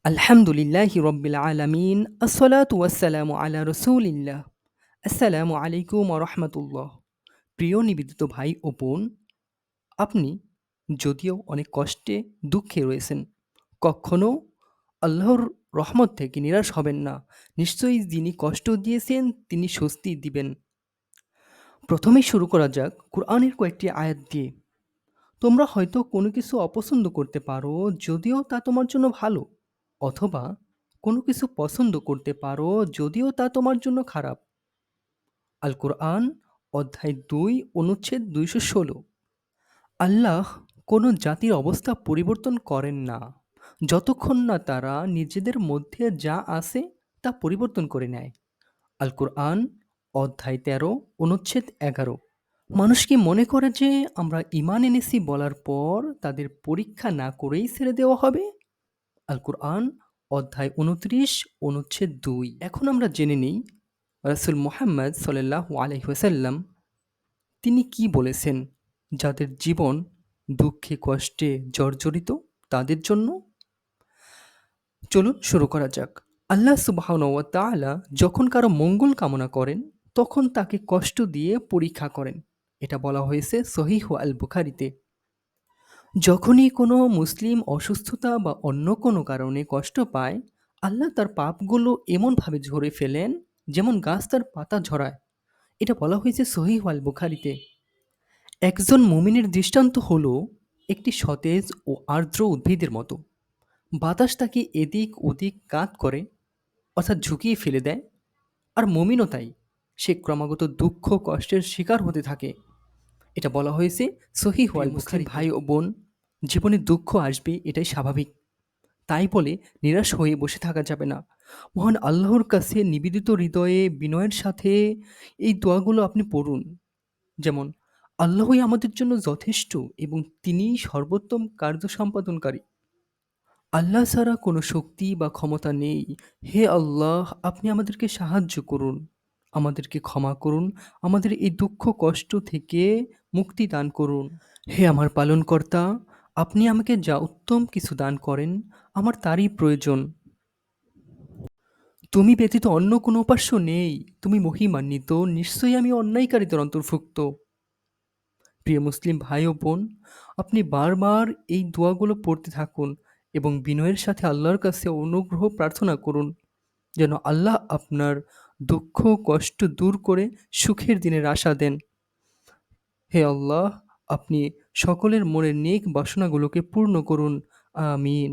আলহামদুলিল্লাহি রব্বিল আলামিন আসসালাতু ওয়াসসালামু আলা রসুলিল্লাহ। আসসালামু আলাইকুম ওয়া রাহমাতুল্লাহ। প্রিয় নিবেদিত ভাই ও বোন, আপনি যদিও অনেক কষ্টে দুঃখে রয়েছেন, কখনো আল্লাহর রহমত থেকে নিরাশ হবেন না। নিশ্চয়ই যিনি কষ্ট দিয়েছেন তিনি স্বস্তি দিবেন। প্রথমেই শুরু করা যাক কুরআনের কয়েকটি আয়াত দিয়ে। তোমরা হয়তো কোনো কিছু অপছন্দ করতে পারো, যদিও তা তোমার জন্য ভালো, অথবা কোনো কিছু পছন্দ করতে পারো, যদিও তা তোমার জন্য খারাপ। আল কোরআন অধ্যায় ২ অনুচ্ছেদ ২১৬। আল্লাহ কোনো জাতির অবস্থা পরিবর্তন করেন না যতক্ষণ না তারা নিজেদের মধ্যে যা আছে তা পরিবর্তন করে নেয়। আল কোরআন অধ্যায় ১৩ অনুচ্ছেদ ১১। মানুষ কি মনে করে যে আমরা ঈমান এনেছি বলার পর তাদের পরীক্ষা না করেই ছেড়ে দেওয়া হবে? আল কুরআন অধ্যায় ২৯ অনুচ্ছেদ ২। এখন আমরা জেনে নিই রাসূল মুহাম্মদ সাল্লাল্লাহু আলাইহি ওয়াসাল্লাম তিনি কি বলেছেন যাদের জীবন দুঃখে কষ্টে জর্জরিত তাদের জন্য। চলুন শুরু করা যাক। আল্লাহ সুবহানাহু ওয়া তাআলা যখন কারো মঙ্গল কামনা করেন তখন তাকে কষ্ট দিয়ে পরীক্ষা করেন। এটা বলা হয়েছে সহিহ আল বুখারীতে। যখনই কোনো মুসলিম অসুস্থতা বা অন্য কোনো কারণে কষ্ট পায়, আল্লাহ তার পাপগুলো এমনভাবে ঝরে ফেলেন যেমন গাছ তার পাতা ঝরায়। এটা বলা হয়েছে সহিহ আল বুখারীতে। একজন মুমিনের দৃষ্টান্ত হলো একটি সতেজ ও আর্দ্র উদ্ভিদের মতো। বাতাস তাকে এদিক ওদিক কাত করে, অর্থাৎ ঝুঁকিয়ে ফেলে দেয়। আর মুমিনও তাই, সে ক্রমাগত দুঃখ কষ্টের শিকার হতে থাকে। এটা বলা হয়েছে সহিহ আল মুসলিম ভাই ও বোন, জীবনে দুঃখ আসবে এটাই স্বাভাবিক। তাই বলে নিরাশ হয়ে বসে থাকা যাবে না। মহান আল্লাহর কাছে নিবেদিত হৃদয়ে বিনয়ের সাথে এই দোয়াগুলো আপনি পড়ুন। যেমন, আল্লাহই আমাদের জন্য যথেষ্ট এবং তিনিই সর্বোত্তম কার্য সম্পাদনকারী। আল্লাহ ছাড়া কোনো শক্তি বা ক্ষমতা নেই। হে আল্লাহ, আপনি আমাদেরকে সাহায্য করুন, আমাদেরকে ক্ষমা করুন, আমাদের এই দুঃখ কষ্ট থেকে মুক্তি দান করুন। হে আমার পালনকর্তা, আপনি আমাকে যা উত্তম কিছু দান করেন, আমার তারই প্রয়োজন। তুমি ব্যতীত অন্য কোনো উপাস্য নেই। তুমি মহিমান্বিত, নিশ্চয়ই আমি অন্যায়কারীদের অন্তর্ভুক্ত। প্রিয় মুসলিম ভাই ও বোন, আপনি বারবার এই দোয়াগুলো পড়তে থাকুন এবং বিনয়ের সাথে আল্লাহর কাছে অনুগ্রহ প্রার্থনা করুন যেন আল্লাহ আপনার দুঃখ কষ্ট দূর করে সুখের দিনের আশা দেন। হে আল্লাহ, আপনি সকলের মনের নেক বাসনাগুলোকে পূর্ণ করুন। আমিন।